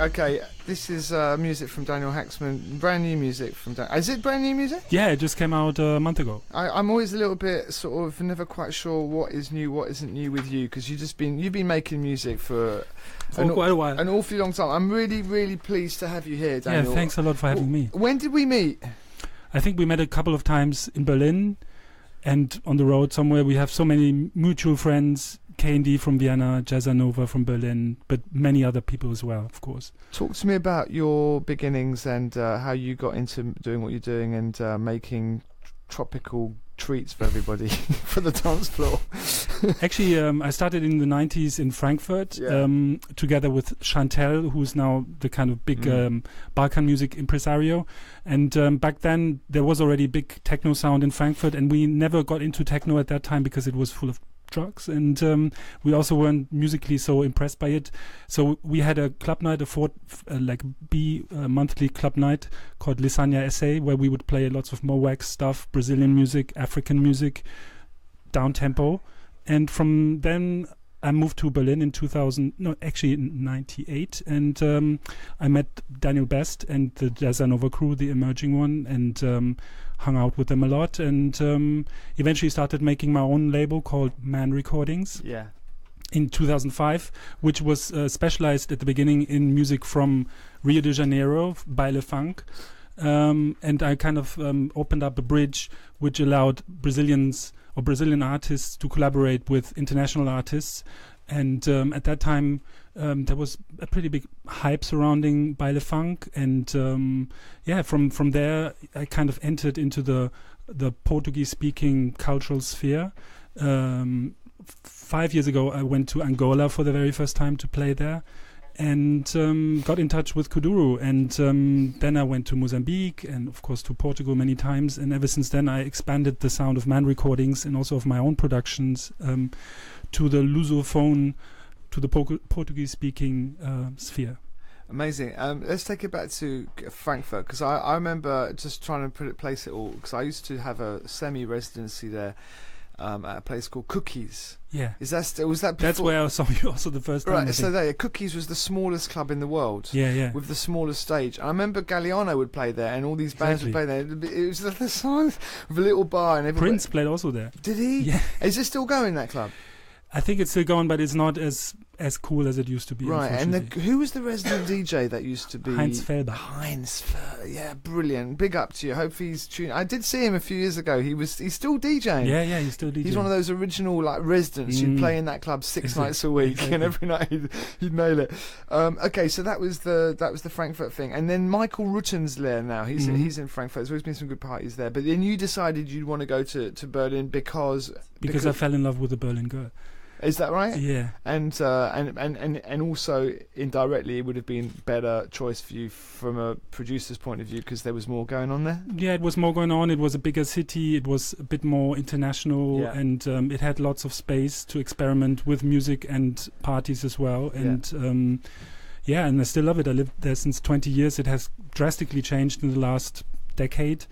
Okay, this is music from Daniel Haaksman, brand new music from Daniel. Is it brand new music? Yeah, it just came out a month ago. I'm always a little bit sort of never quite sure what is new, what isn't new with you, because you've been making music for quite a while. An awfully long time. I'm really, really pleased to have you here, Daniel. Yeah, thanks a lot for having me. When did we meet? I think we met a couple of times in Berlin and on the road somewhere. We have so many mutual friends. K&D from Vienna, Jazzanova from Berlin, but many other people as well, of course. Talk to me about your beginnings and how you got into doing what you're doing and making tropical treats for everybody for the dance floor. Actually, I started in the 90s in Frankfurt together with Chantel, who's now the kind of big Balkan music impresario. And back then, there was already big techno sound in Frankfurt, and we never got into techno at that time because it was full of drugs, and we also weren't musically so impressed by it. So we had a club night, monthly club night called Lisania SA, where we would play lots of Mowak stuff, Brazilian music, African music, down tempo. And from then I moved to Berlin in 98, and I met Daniel Best and the Jazzanova crew, the emerging one, and hung out with them a lot, and eventually started making my own label called Man Recordings. Yeah. In 2005, which was specialized at the beginning in music from Rio de Janeiro, baile funk, and I kind of opened up a bridge which allowed Brazilian artists to collaborate with international artists. And at that time, there was a pretty big hype surrounding baile funk, and from there I kind of entered into the Portuguese-speaking cultural sphere. 5 years ago, I went to Angola for the very first time to play there, and got in touch with Kuduro, and then I went to Mozambique and of course to Portugal many times, and ever since then I expanded the sound of Man Recordings and also of my own productions to the Lusophone, to the Portuguese-speaking sphere. Amazing. Let's take it back to Frankfurt, because I remember just trying to place it all, because I used to have a semi-residency there at a place called Cookies. Yeah. Was that before? That's where I saw you also the first time. Right, so Cookies was the smallest club in the world. Yeah. With the smallest stage. I remember Galliano would play there, and all these bands would play there. It was the size of a little bar, and everybody. Prince played also there. Did he? Yeah. Is it still going, that club? I think it's still going, but it's not as cool as it used to be. Right, and who was the resident DJ that used to be? Heinz Felber. Yeah, brilliant. Big up to you. Hope he's tuning. I did see him a few years ago. He's still DJing. Yeah, he's still DJing. He's one of those original residents who'd play in that club six nights a week, and every night he'd nail it. Okay, so that was the Frankfurt thing, and then Michael Rutten's there now. He's in Frankfurt. There's always been some good parties there, but then you decided you'd want to go to Berlin because I fell in love with a Berlin girl. Is that right? Yeah. And also indirectly, it would have been better choice for you from a producer's point of view, because there was more going on there. Yeah, it was more going on. It was a bigger city. It was a bit more international, and it had lots of space to experiment with music and parties as well. And and I still love it. I lived there since 20 years. It has drastically changed in the last decade.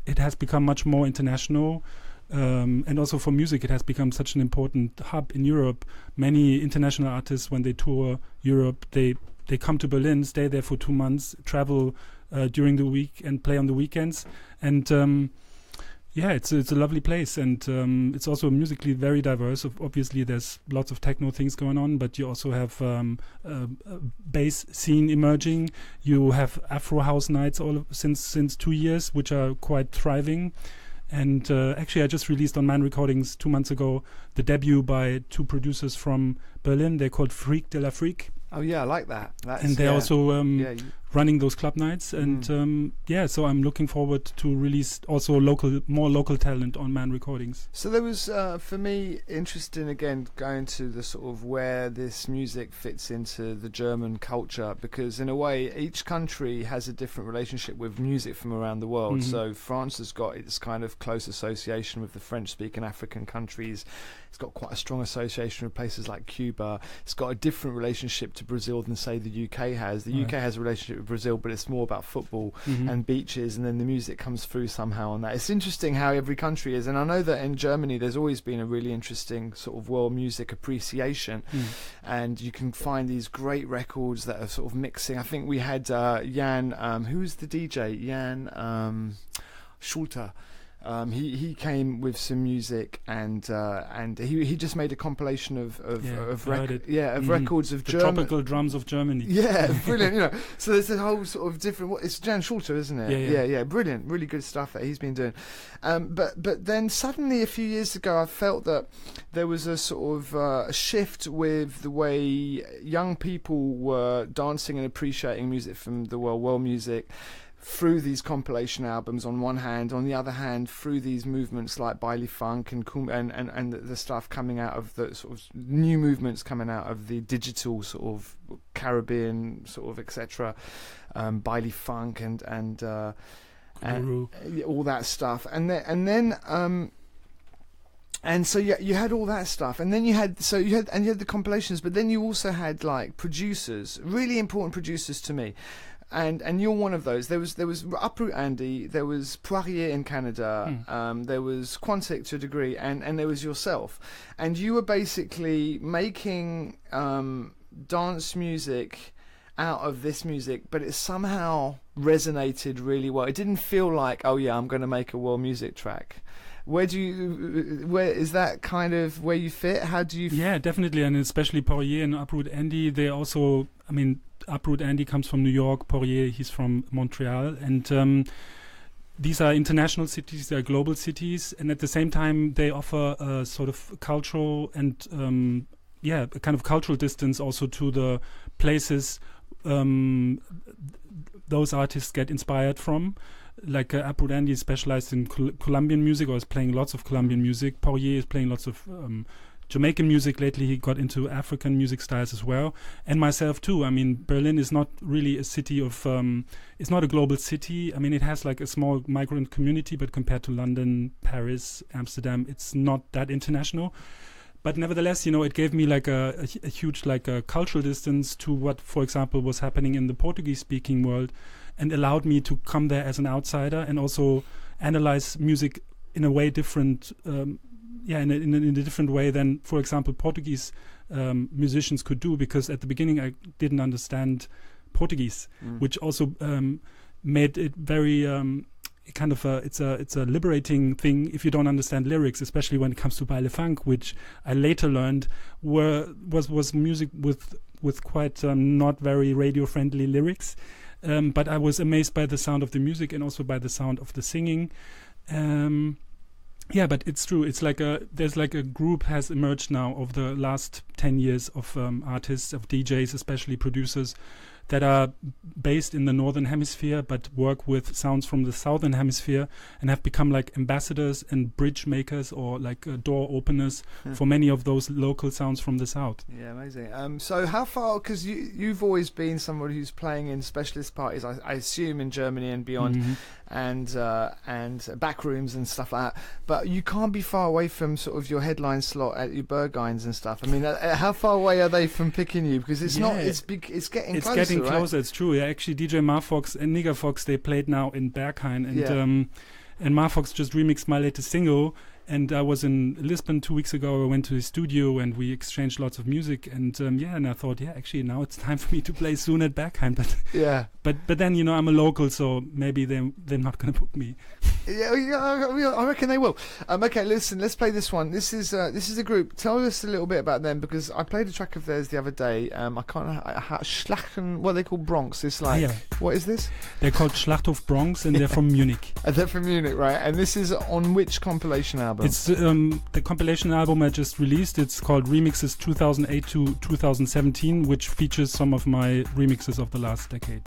It has become much more international. And also for music, it has become such an important hub in Europe. Many international artists, when they tour Europe, they come to Berlin, stay there for 2 months, travel during the week and play on the weekends. And it's a lovely place, and it's also musically very diverse. Obviously, there's lots of techno things going on, but you also have a bass scene emerging. You have Afro house nights since 2 years, which are quite thriving. And actually, I just released on Man Recordings 2 months ago the debut by 2 producers from Berlin. They're called Freak de la Freak. Oh yeah, I like that. And they're also running those club nights. And so I'm looking forward to release also more local talent on Man Recordings. So there was, for me, interesting again, going to the sort of where this music fits into the German culture, because in a way, each country has a different relationship with music from around the world. So France has got its kind of close association with the French-speaking African countries. It's got quite a strong association with places like Cuba. It's got a different relationship to Brazil than, say, the UK has. The UK has a relationship of Brazil, but it's more about football Mm-hmm. and beaches, and then the music comes through somehow on that. It's interesting how every country is, and I know that in Germany there's always been a really interesting sort of world music appreciation, and you can find these great records that are sort of mixing. I think we had Jan, who's the DJ? Jan Schulte. He came with some music, and he just made a compilation of records of the German tropical drums of Germany. Yeah, brilliant. So there's a whole sort of different. It's Jan Schulte, isn't it? Yeah, brilliant, really good stuff that he's been doing. But then suddenly a few years ago, I felt that there was a sort of a shift with the way young people were dancing and appreciating music from the world music, through these compilation albums on one hand, on the other hand through these movements like baile funk and the stuff coming out of the sort of new movements coming out of the digital sort of Caribbean sort of etc. Baile funk and all that stuff, and so you had all that stuff, and then you had the compilations, but then you also had like producers, really important producers to me. And you're one of those. There was Uproot Andy, there was Poirier in Canada, there was Quantic to a degree, and there was yourself. And you were basically making dance music out of this music, but it somehow resonated really well. It didn't feel like, oh yeah, I'm going to make a world music track. Where is that kind of where you fit? How do you? Yeah, definitely, and especially Poirier and Uproot Andy. They also, I mean, Uproot Andy comes from New York. Poirier, he's from Montreal, and these are international cities. They're global cities, and at the same time, they offer a sort of cultural and a kind of cultural distance also to the places those artists get inspired from. Like Uproot Andy is specialized in Colombian music, or is playing lots of Colombian music. Poirier is playing lots of Jamaican music. Lately he got into African music styles as well, and myself too. I mean, Berlin is not really a city of it's not a global city. I mean, it has like a small migrant community, but compared to London, Paris, Amsterdam, it's not that international. But nevertheless, it gave me like a huge like a cultural distance to what, for example, was happening in the Portuguese-speaking world, and allowed me to come there as an outsider and also analyze music in a way different, in a different way than, for example, Portuguese musicians could do, because at the beginning I didn't understand Portuguese, which also made it very it's a liberating thing if you don't understand lyrics, especially when it comes to baile funk, which I later learned was music with quite not very radio friendly lyrics. But I was amazed by the sound of the music and also by the sound of the singing. But it's true. It's like there's like a group has emerged now of the last 10 years of artists, of DJs, especially producers, that are based in the Northern Hemisphere but work with sounds from the Southern Hemisphere and have become like ambassadors and bridge makers or like door openers for many of those local sounds from the South. Yeah, amazing. So how far, because you've always been somebody who's playing in specialist parties, I assume in Germany and beyond, and back rooms and stuff like that, but you can't be far away from sort of your headline slot at your Berghains and stuff. I mean, how far away are they from picking you? Because it's getting closer. Getting closer, it's true. Yeah, actually, DJ Marfox and Nigger Fox, they played now in Berghain, and Marfox just remixed my latest single. And I was in Lisbon 2 weeks ago. I went to his studio and we exchanged lots of music. And and I thought, actually now it's time for me to play soon at Berghain. But then I'm a local, so maybe they're not going to book me. I reckon they will. Okay, listen, let's play this one. This is a group. Tell us a little bit about them, because I played a track of theirs the other day. I can't. Schlachten. What are they called? Bronx. It's like what is this? They're called Schlachthofbronx and they're from Munich. They're from Munich, right? And this is on which compilation album? It's the compilation album I just released. It's called Remixes 2008 to 2017, which features some of my remixes of the last decade.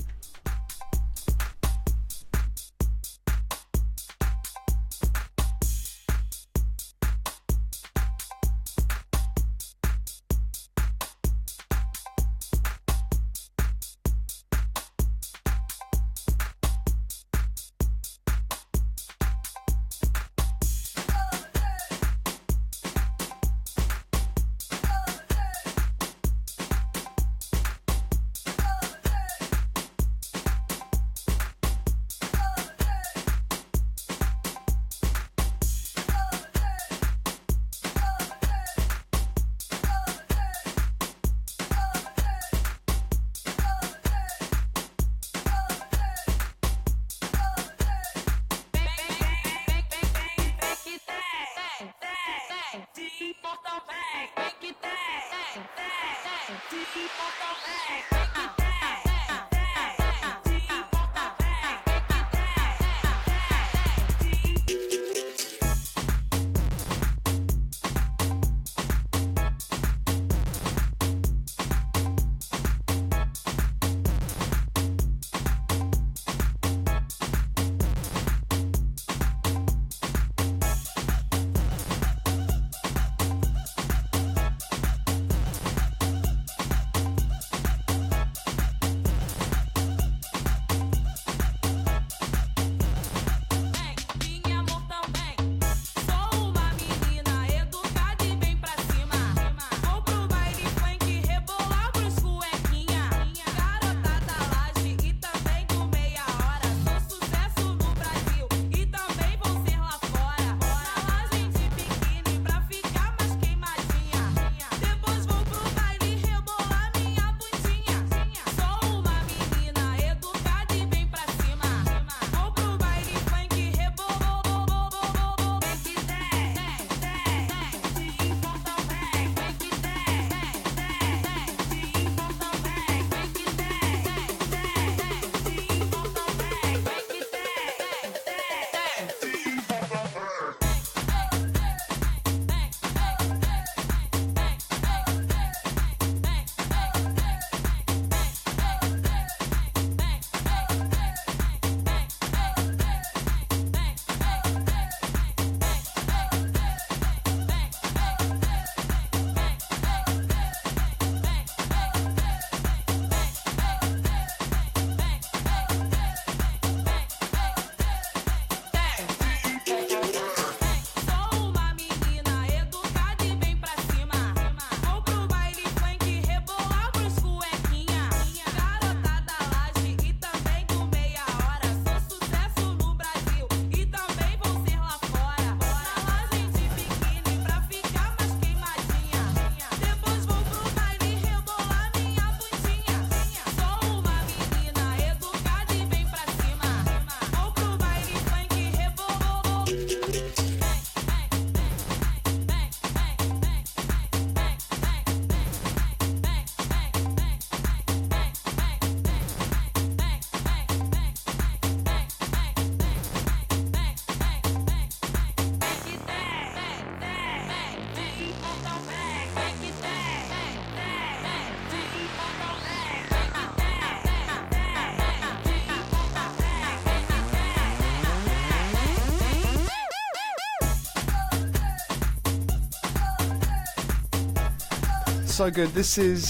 so good. This is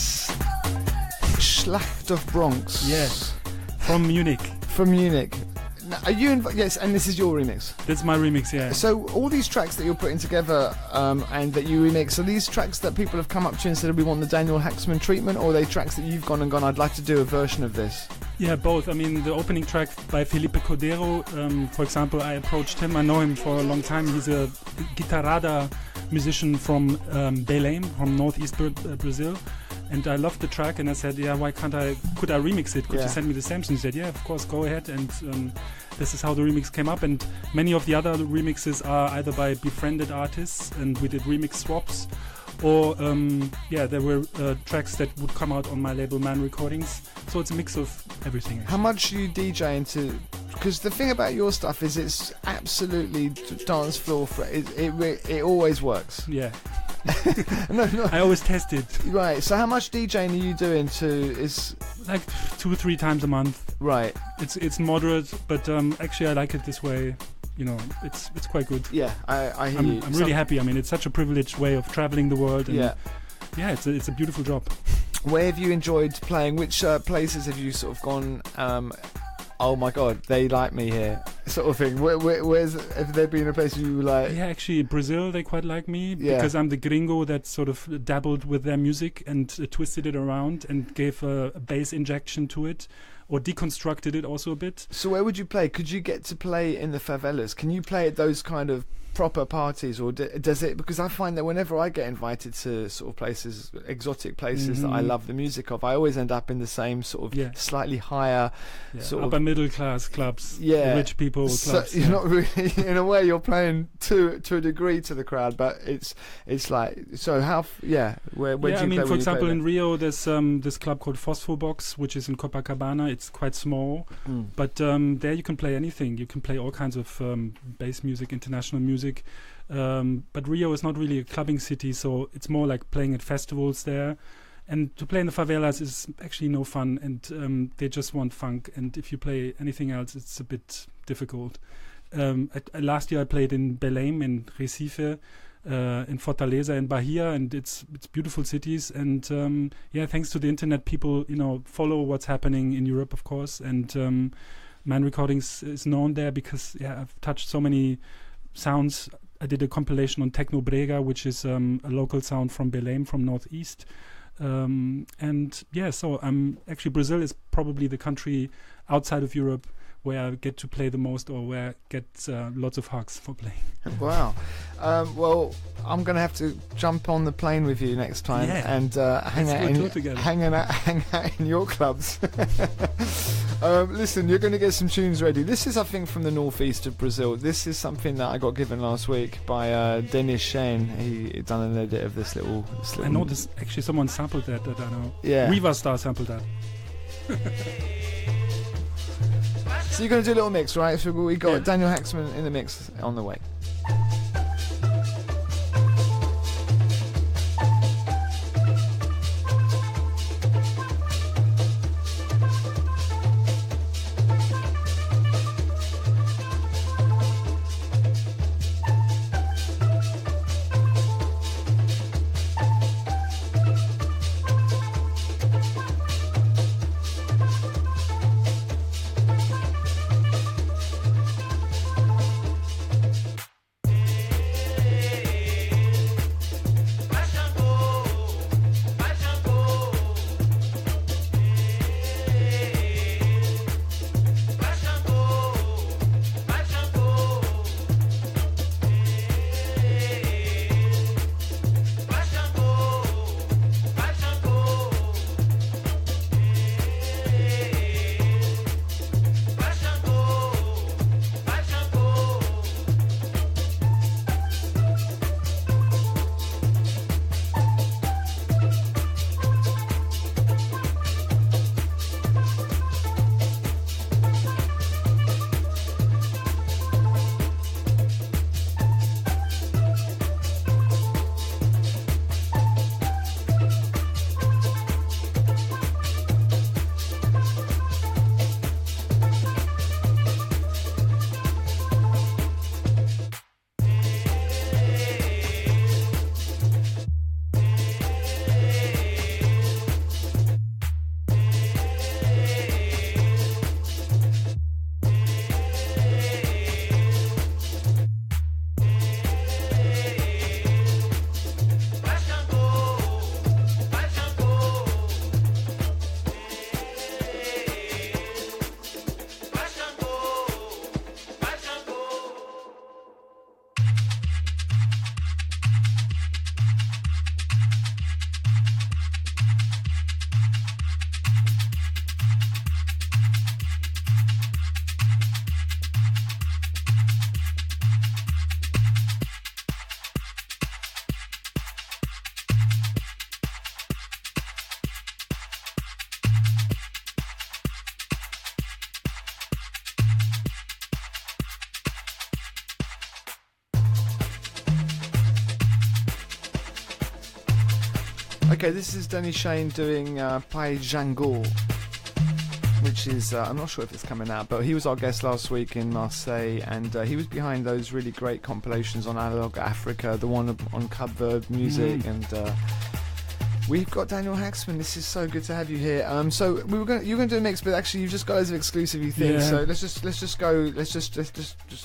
Schlachthofbronx. Yes, from Munich. From Munich. Now, are you yes, and this is your remix. That's my remix, yeah. So all these tracks that you're putting together and that you remix, are these tracks that people have come up to you and said we want the Daniel Haaksman treatment, or are they tracks that you've gone, I'd like to do a version of this? Yeah, both. I mean, the opening track by Felipe Cordero, for example, I approached him. I know him for a long time. He's a guitarrada musician from Belém, from northeast Brazil. And I loved the track, and I said, yeah, could I remix it? Could you send me the samples? And he said, yeah, of course, go ahead. And this is how the remix came up. And many of the other remixes are either by befriended artists, and we did remix swaps, or there were tracks that would come out on my label Man Recordings. So it's a mix of everything. How much do you DJ into? Because the thing about your stuff is it's absolutely dance floor. It always works. Yeah. no. I always test it. Right. So how much DJing are you doing is like 2-3 times a month. Right. It's moderate, but actually I like it this way. You know, it's quite good. Yeah, I hear you. I'm really happy. I mean, it's such a privileged way of traveling the world. And yeah, it's a beautiful job. Where have you enjoyed playing? Which places have you sort of gone? Oh my God, they like me here, sort of thing. Have there been a place you like? Yeah, actually, Brazil, they quite like me because I'm the gringo that sort of dabbled with their music and twisted it around and gave a bass injection to it, or deconstructed it also a bit. So where would you play? Could you get to play in the favelas? Can you play at those kind of proper parties, or does it? Because I find that whenever I get invited to sort of places, exotic places that I love the music of, I always end up in the same sort of slightly higher sort upper of middle class clubs, rich people clubs. You're not really, in a way, you're playing to a degree to the crowd, but it's like, so how where do you play? I mean, for example, in Rio there's this club called Phosphorbox, which is in Copacabana. It's quite small, but there you can play anything. You can play all kinds of bass music, international music. But Rio is not really a clubbing city, so it's more like playing at festivals there. And to play in the favelas is actually no fun, and they just want funk. And if you play anything else, it's a bit difficult. Last year I played in Belém, in Recife, in Fortaleza, in Bahia, and it's beautiful cities. And thanks to the internet, people follow what's happening in Europe, of course. And Man Recordings is known there because I've touched so many sounds. I did a compilation on Techno Brega, which is a local sound from Belém, from northeast. So actually Brazil is probably the country outside of Europe where I get to play the most, or where I get lots of hugs for playing. Wow. Well, I'm going to have to jump on the plane with you next time and hang out in your clubs. Listen, you're going to get some tunes ready. This is, I think, from the northeast of Brazil. This is something that I got given last week by Dennis Shane. He done an edit of this little... I know this. Actually, someone sampled that I know. Yeah. Riva Star sampled that. So you're going to do a little mix, right? So we got Daniel Haaksman in the mix on the way. Okay, this is Danny Shane doing Pai Django, which is, I'm not sure if it's coming out, but he was our guest last week in Marseille, and he was behind those really great compilations on Analog Africa, the one on Cub Verde music, and we've got Daniel Haaksman. This is so good to have you here. So you're going to do a mix, but actually you've just got loads of exclusivity things. Yeah. So let's just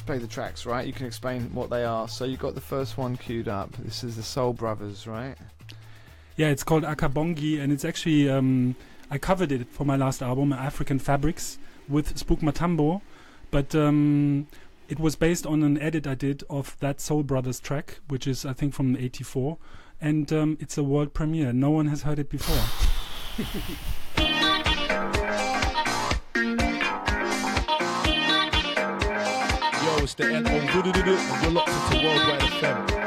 play the tracks, right? You can explain what they are. So you got the first one queued up. This is the Soul Brothers, right? Yeah, it's called Akabongi, and it's actually I covered it for my last album, African Fabrics, with Spook Matambo, but it was based on an edit I did of that Soul Brothers track, which is I think from '84. And it's a world premiere. No one has heard it before. Yo, it's the N.O. And you're locked into Worldwide FM.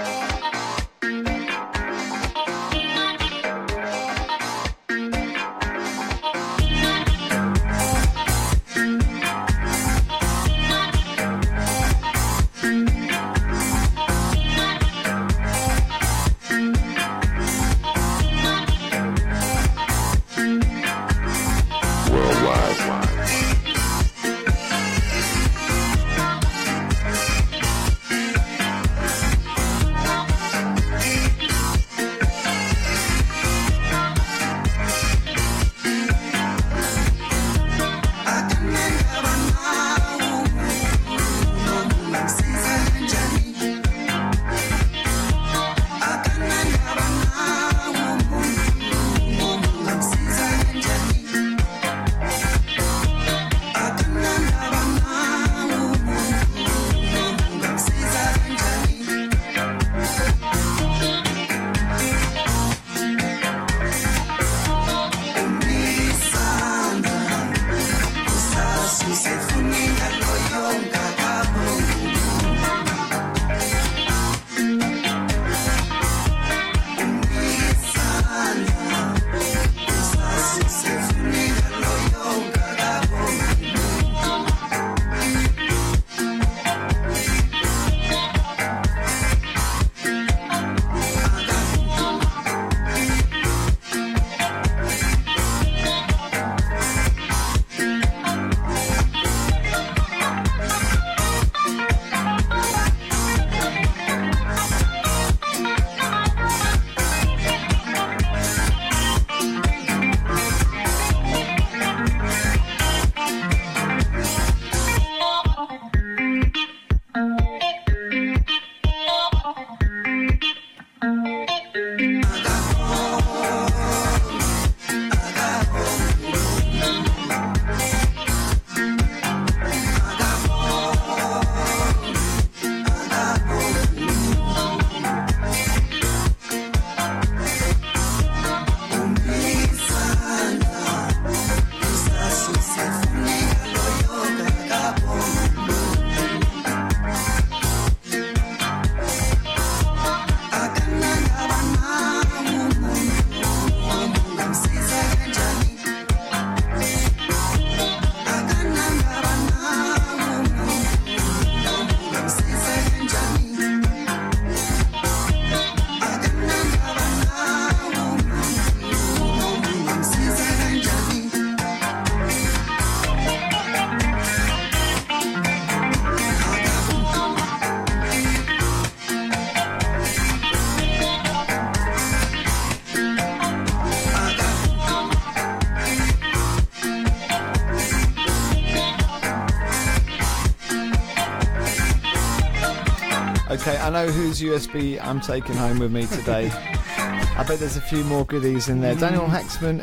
Okay, I know whose USB I'm taking home with me today. I bet there's a few more goodies in there. Daniel Haaksman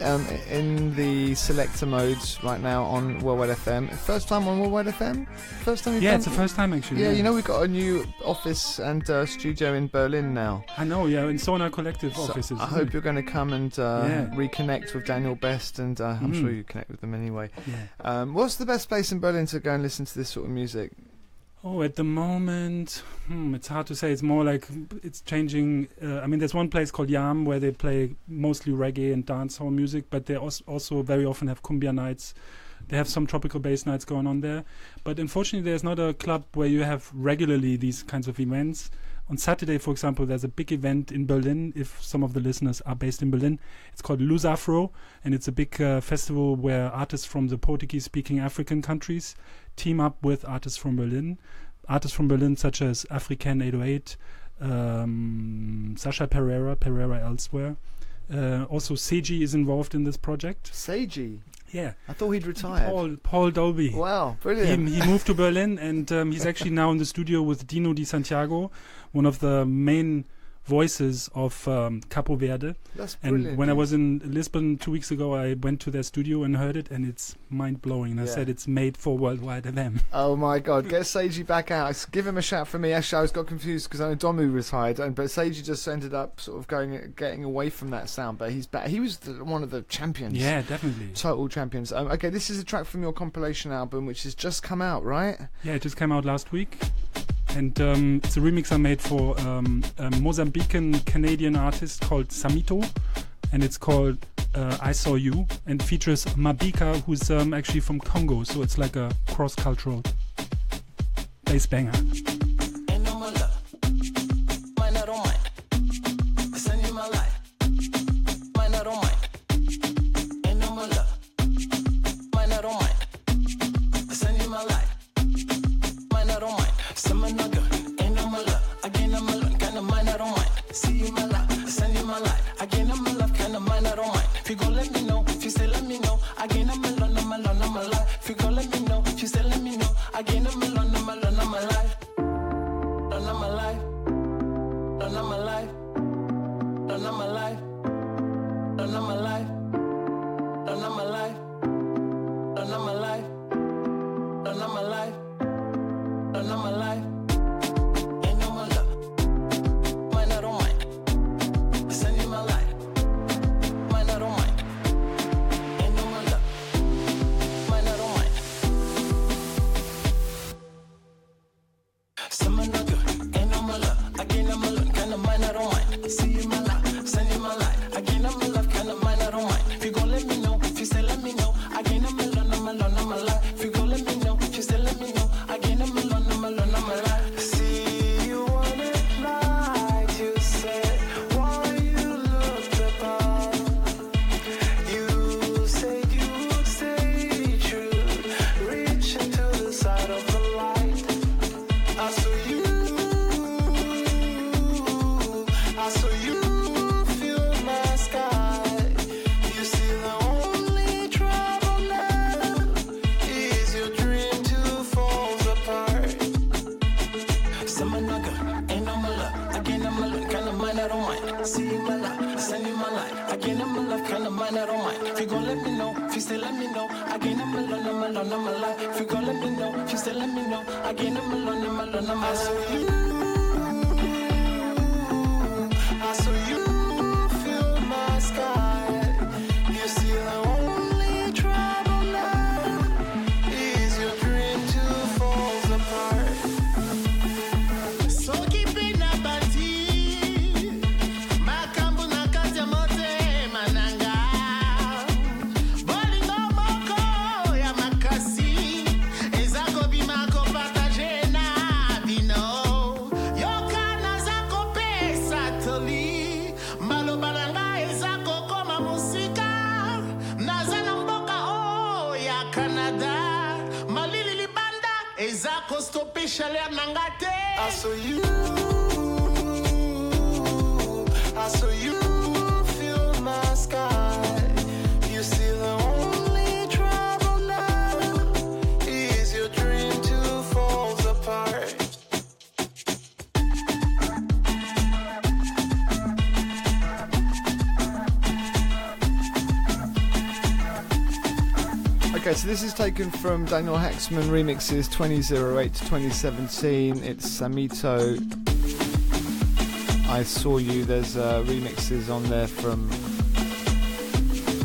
in the selector modes right now on Worldwide FM. First time on Worldwide FM? First time? Yeah, it's the first time actually. Yeah, you know we've got a new office and studio in Berlin now. I know, yeah, in Sonar Collective offices. I hope you're going to come and reconnect with Daniel Best, and I'm sure you connect with them anyway. Yeah. What's the best place in Berlin to go and listen to this sort of music? Oh, at the moment, it's hard to say. It's more like it's changing. I mean, there's one place called Yam where they play mostly reggae and dancehall music, but they also very often have cumbia nights. They have some tropical bass nights going on there. But unfortunately, there's not a club where you have regularly these kinds of events. On Saturday, for example, there's a big event in Berlin. If some of the listeners are based in Berlin, it's called Luz Afro, and it's a big festival where artists from the Portuguese-speaking African countries team up with artists from Berlin. Artists from Berlin such as African 808, Sasha Pereira Elsewhere. Also, Seiji is involved in this project. Seiji? Yeah. I thought he'd retired. Paul Dolby. Wow, brilliant. He moved to Berlin, and he's actually now in the studio with Dino Di Santiago, one of the main voices of Capo Verde. That's brilliant. And when I was in Lisbon 2 weeks ago, I went to their studio and heard it, and it's mind-blowing. And I said it's made for Worldwide FM. Oh my God, get Seiji back out. Give him a shout for me. Actually, I got confused because I know Domu retired, but Seiji just ended up sort of getting away from that sound, but he's back. He was one of the champions. Yeah, definitely. Total champions. Okay, this is a track from your compilation album, which has just come out, right? Yeah, it just came out last week. And it's a remix I made for a Mozambican Canadian artist called Samito, and it's called I Saw You, and features Mabika, who's actually from Congo, so it's like a cross-cultural bass banger. Okay, so this is taken from Daniel Haaksman remixes 2008 to 2017. It's Samito, I Saw You. There's remixes on there from...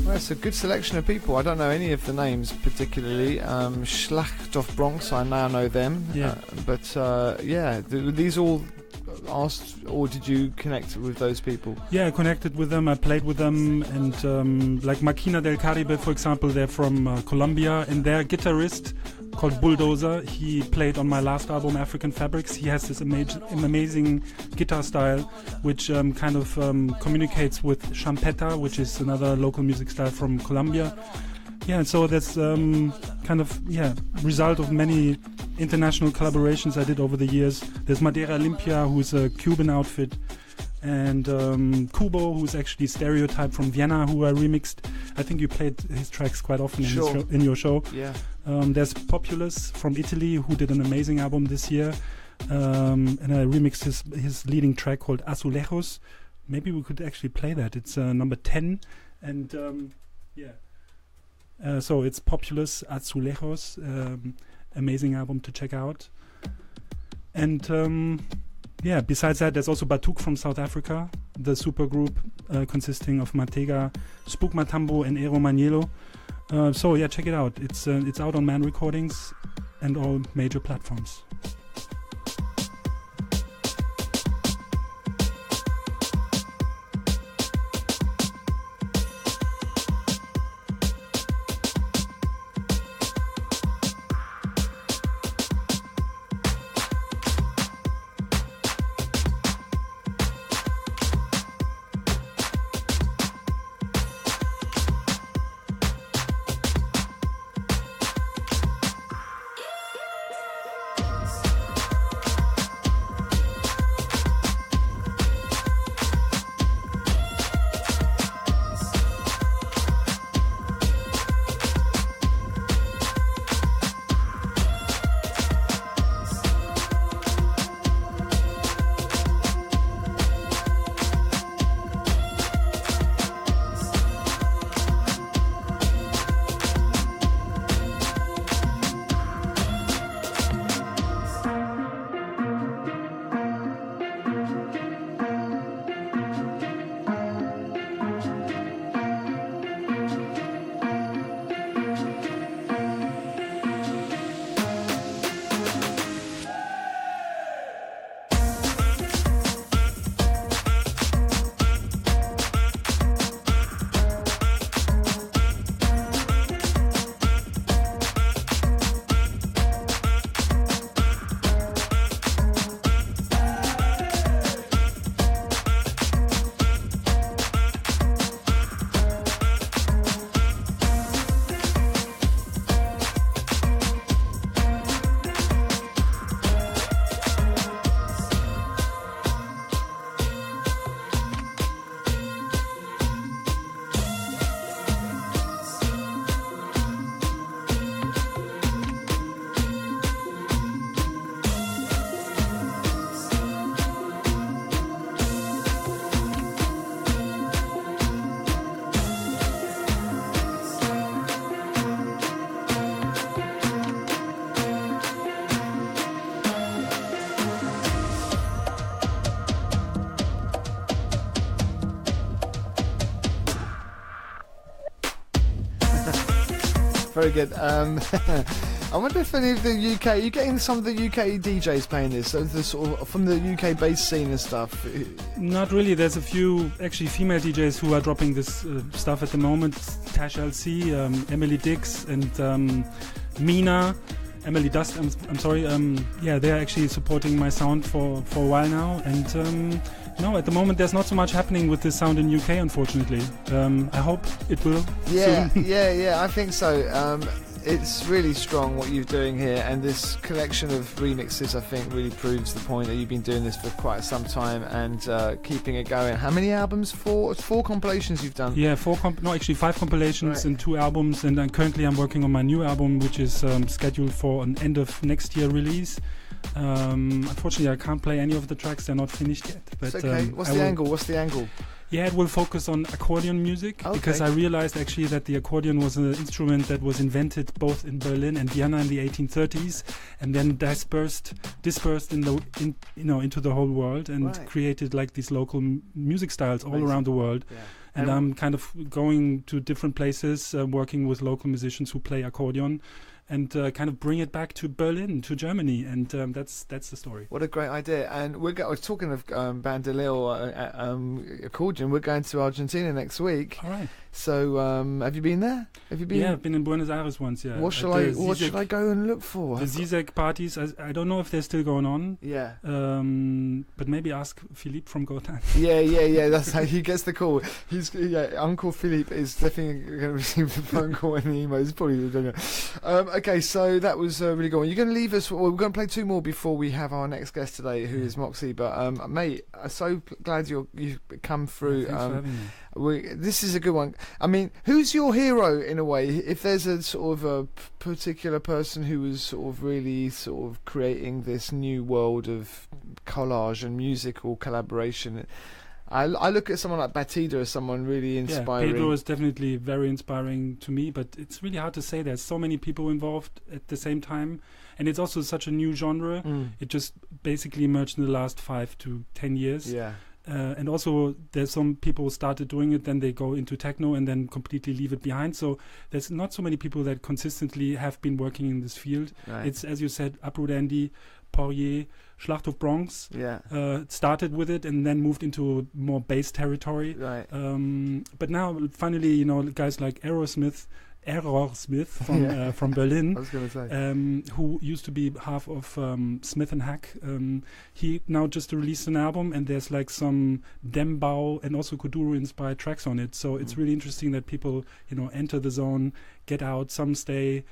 Well, it's a good selection of people. I don't know any of the names particularly. Schlachthofbronx, I now know them. Yeah. These all asked, or did you connect with those people? Yeah, I connected with them, I played with them, and like Máquina del Caribe, for example, they're from Colombia, and their guitarist called Bulldozer. He played on my last album, African Fabrics. He has this amazing guitar style, which kind of communicates with champeta, which is another local music style from Colombia. Yeah, so that's kind of result of many international collaborations I did over the years. There's Madera Limpia, who's a Cuban outfit, and Kubo, who's actually Stereotype from Vienna, who I remixed. I think you played his tracks quite often in your show. Yeah. There's Populous from Italy, who did an amazing album this year, and I remixed his leading track called Azulejos. Maybe we could actually play that. It's number 10, and so it's Populous, Azulejos, amazing album to check out. And besides that, there's also Batuk from South Africa, the supergroup consisting of Matega, Spook Matambo, and Ero Manielo. So check it out. It's out on Man Recordings and all major platforms. Very good. I wonder if any of the UK, are you getting some of the UK DJs playing this? So the sort of from the UK bass scene and stuff? Not really. There's a few actually female DJs who are dropping this stuff at the moment. Tash LC, Emily Dix, and Mina, Emily Dust. I'm sorry. They're actually supporting my sound for a while now. And no, at the moment there's not so much happening with this sound in UK, unfortunately. I hope it will. Yeah, soon. yeah, I think so. It's really strong what you're doing here, and this collection of remixes I think really proves the point that you've been doing this for quite some time and keeping it going. How many albums? Four compilations you've done? Yeah, 5 compilations and 2 albums, and currently I'm working on my new album, which is scheduled for an end of next year release. Unfortunately I can't play any of the tracks, they're not finished yet. But, it's okay. What's the angle? Yeah, it will focus on accordion music, because I realized actually that the accordion was an instrument that was invented both in Berlin and Vienna in the 1830s, and then dispersed into the whole world, and created like these local music styles all around the world. Yeah. And I'm kind of going to different places, working with local musicians who play accordion. and kind of bring it back to Berlin, to Germany, and that's the story. What a great idea! And I was talking of bandolero, accordion. We're going to Argentina next week. All right. So, have you been there? Have you been? Yeah, I've been in Buenos Aires once. Yeah. What should I go and look for? The Zizek parties. I don't know if they're still going on. Yeah. But maybe ask Philippe from Gotan. Yeah. That's how he gets the call. Uncle Philippe is definitely going to receive the phone call and the email. He's probably doing it. Okay, so that was really good. You're going to leave us. Well, we're going to play 2 more before we have our next guest today, who is Moxie. But mate, I'm so glad you've come through. Thanks for having me. This is a good one. I mean, who's your hero in a way? If there's a sort of a particular person who was sort of really sort of creating this new world of collage and musical collaboration, I look at someone like Batida as someone really inspiring. Yeah, Pedro is definitely very inspiring to me, but it's really hard to say. There's so many people involved at the same time, and it's also such a new genre. It just basically emerged in the last 5 to 10 years. Yeah. And also there's some people who started doing it, then they go into techno and then completely leave it behind. So there's not so many people that consistently have been working in this field. Right. It's, as you said, Uproot Andy, Poirier, Schlachthofbronx started with it and then moved into more bass territory. Right. But now finally, guys like Aerosmith from Berlin, I was going to say, who used to be half of Smith and Hack. He now just released an album, and there's like some Dembau and also Kuduro inspired tracks on it. So it's really interesting that people, enter the zone, get out, some stay,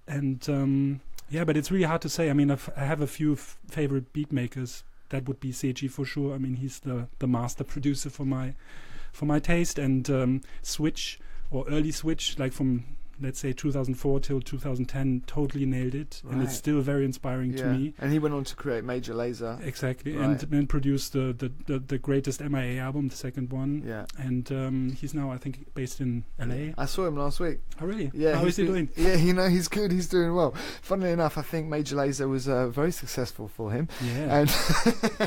and but it's really hard to say. I mean, I have a few favorite beat makers. That would be Seiji for sure. I mean, he's the master producer for my taste, and Switch or early Switch, like from let's say 2004 till 2010, totally nailed it, and it's still very inspiring to me. And he went on to create Major Lazer. Exactly, and then produced the greatest MIA album, the second one. Yeah, and he's now I think based in LA. I saw him last week. Oh really? Yeah. How is he doing? Yeah, he's good. He's doing well. Funnily enough, I think Major Lazer was very successful for him. Yeah, and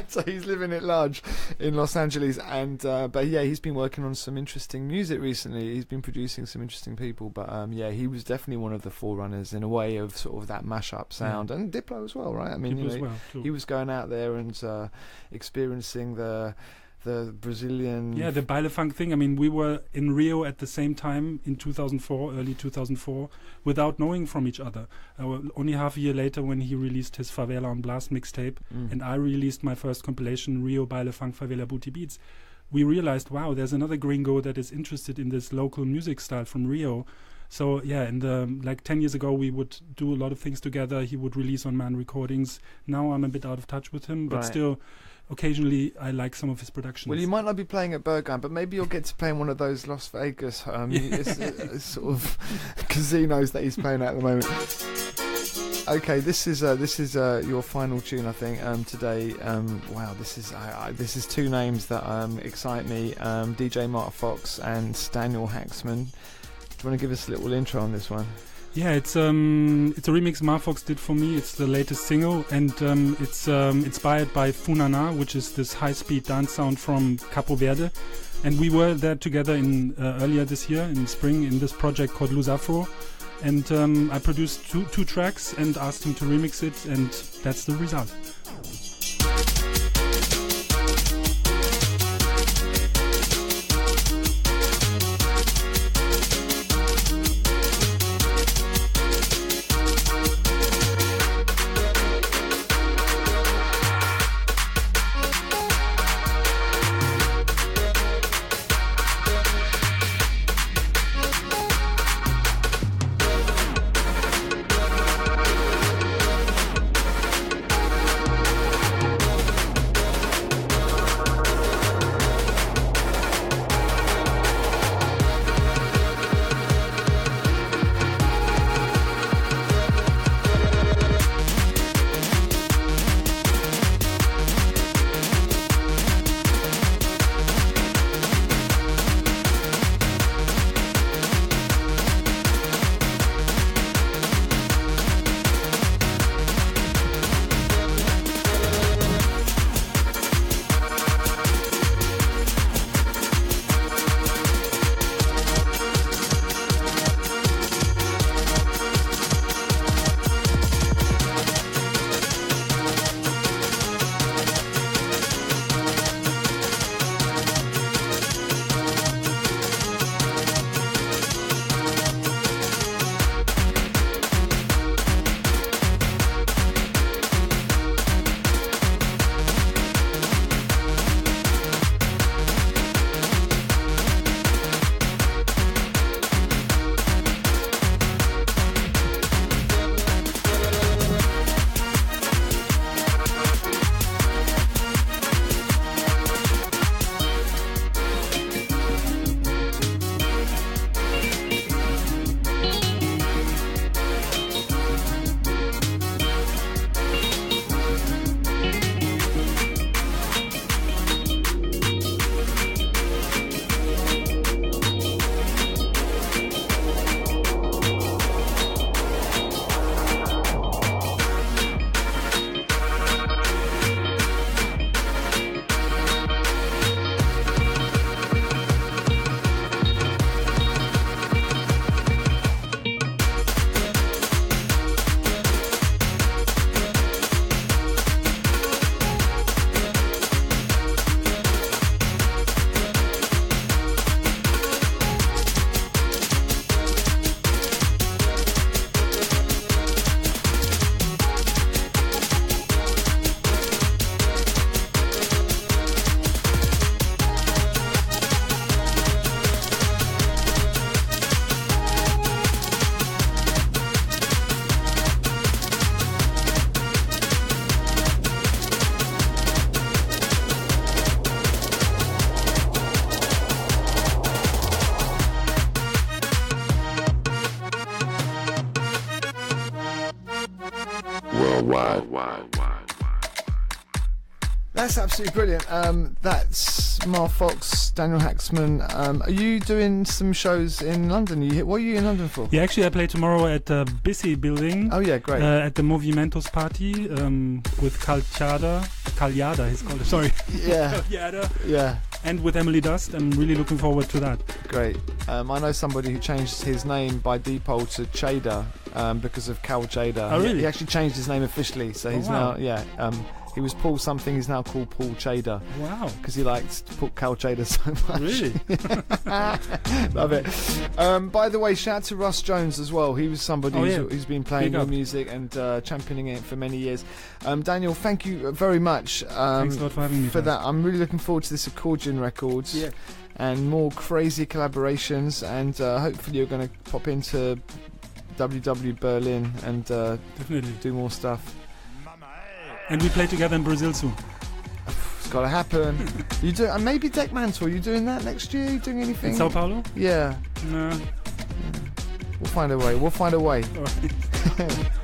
so he's living it large in Los Angeles. And but yeah, he's been working on some interesting music recently. He's been producing some interesting people. But he was definitely one of the forerunners in a way of sort of that mashup sound, and Diplo as well, right? I mean, he was going out there and experiencing the Brazilian... Yeah, the baile funk thing. I mean, we were in Rio at the same time in 2004, early 2004, without knowing from each other. Only half a year later when he released his Favela on Blast mixtape, and I released my first compilation, Rio Baile Funk Favela Booty Beats, we realized, wow, there's another gringo that is interested in this local music style from Rio. So yeah, in the 10 years ago, we would do a lot of things together. He would release on Man Recordings. Now I'm a bit out of touch with him, but still, occasionally I like some of his productions. Well, you might not be playing at Berghain, but maybe you'll get to play in one of those Las Vegas sort of casinos that he's playing at the moment. Okay, this is your final tune, I think, today. Wow, this is 2 names that excite me: DJ Marfox and Daniel Haaksman. Do you want to give us a little intro on this one? Yeah, it's a remix Marfox did for me. It's the latest single, and it's inspired by Funana, which is this high-speed dance sound from Capo Verde. And we were there together in earlier this year in spring in this project called Luz Afro. And I produced two tracks and asked him to remix it, and that's the result. worldwide. That's absolutely brilliant. That's Marfox, Daniel Haaksman. Are you doing some shows in London? What are you in London for? Yeah, actually I play tomorrow at the Busy building. Oh yeah, great. At the Movimentos party with Caljada he's called. Sorry. Yeah. Caljada. Yeah. And with Emily Dust. I'm really looking forward to that. Great. I know somebody who changed his name by default to Chada because of Cal Chada. Oh really? He actually changed his name officially, so he's now he was Paul something. He's now called Paul Chader. Wow. Because he likes Cal Chader so much. Really? Love it. By the way, shout out to Russ Jones as well. He was somebody who's been playing your music and championing it for many years. Daniel, thank you very much. Thanks a lot for having me. For that, I'm really looking forward to this Accordion Records. Yeah. And more crazy collaborations. And hopefully you're going to pop into WW Berlin and definitely do more stuff. And we play together in Brazil soon. It's got to happen. You do, and maybe Deckmantle. You doing that next year? You doing anything? In Sao Paulo? Yeah. No. Yeah. We'll find a way. We'll find a way. All right.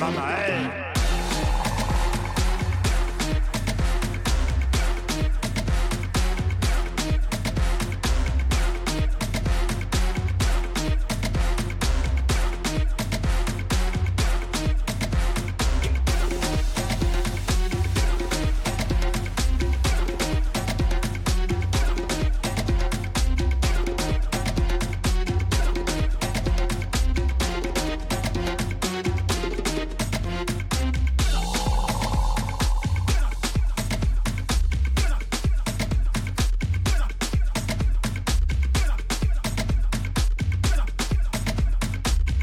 Mama,